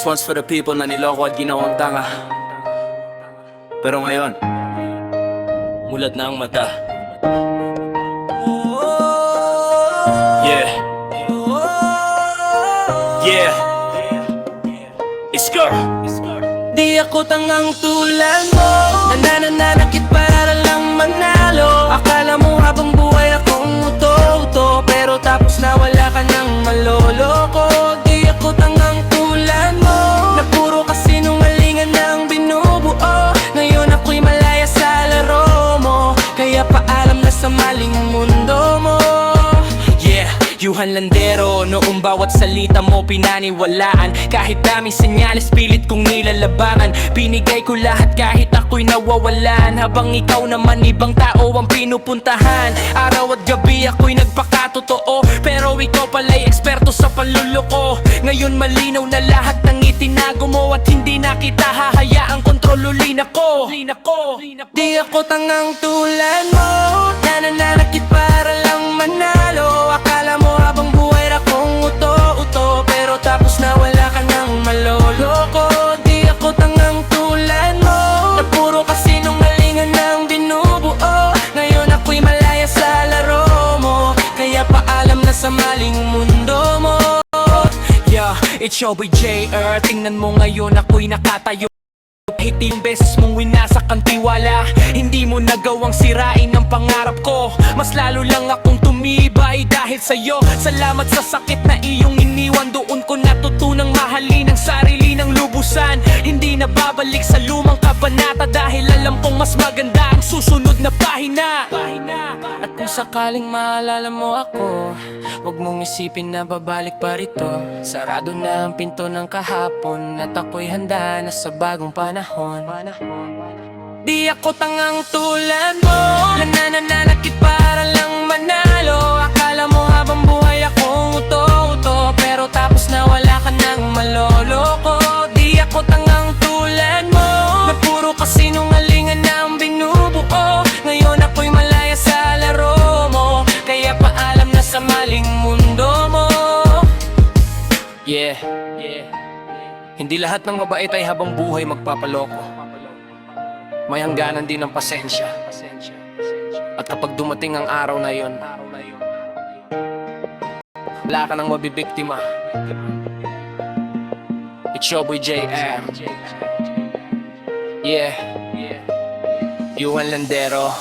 This one's for the people na niloko at ginawang tanga. Pero ngayon, mulat na ang mata. Yeah. Yeah. It's girl. Di ako tangang tulad mo, nananakit para lang manalo. Akala mo habang buhay akong uto-uto, pero tapos na wala ka nang maloloko. Di ako tangang tulad mo, na puro kasinungalingan ang binubuo. Ngayon ako'y malaya sa laro mo, kaya paalam na sa maling mundo mo. Yuhan Landero, noong bawat salita mo pinaniwalaan. Kahit daming senyales, pilit kong nilalabangan. Binigay ko lahat kahit ako'y nawawalan, habang ikaw naman ibang tao ang pinupuntahan. Araw at gabi ako'y nagpakatotoo, pero ikaw pala'y eksperto sa panluloko. Ngayon malinaw na lahat ng itinago mo, at hindi na kita hahayaang kontrolulin ako. Di ako tangang tulad mo, nananakit para lang manalo. Akala mo habang buhay akong uto-uto, pero tapos na wala ka nang maloloko. Di ako tangang tulad mo, na puro kasinungalingan ang binubuo. Ngayon ako'y malaya sa laro mo, kaya paalam na sa maling mundo mo. Yeah, it's your boy JR. Tingnan mo ngayon ako'y nakatayo. Hiting beses mong winasak ang tiwala, hindi mo nagawang sirain ang pangarap ko. Mas lalo lang akong tumibay dahil sa'yo. Salamat sa sakit na iyong iniwan, doon ko natutunang mahalin ang sarili ng lubusan. Hindi na babalik sa lumang kabanata, dahil alam kong mas maganda ang susunod na pahina. At kung sakaling maalala mo ako, huwag mong isipin na babalik pa rito. Sarado na ang pinto ng kahapon, at ako'y handa na sa bagong panahon. Di ako tangang tulad mo, nananakit para lang manalo. Akala mo habang buhay akong uto-uto, pero tapos na wala ka nang maloloko. Di ako tangang tulad mo, na puro kasinungalingan ang binubuo. Ngayon ako'y malaya sa laro mo, kaya paalam na sa maling mundo mo. Yeah. Hindi lahat ng mabait ay habang buhay magpapaloko. May hangganan din ng pasensya. At kapag dumating ang araw na yon, wala ka nang mabibiktima. It's your boy JM. Yeah. Yuhan Landero.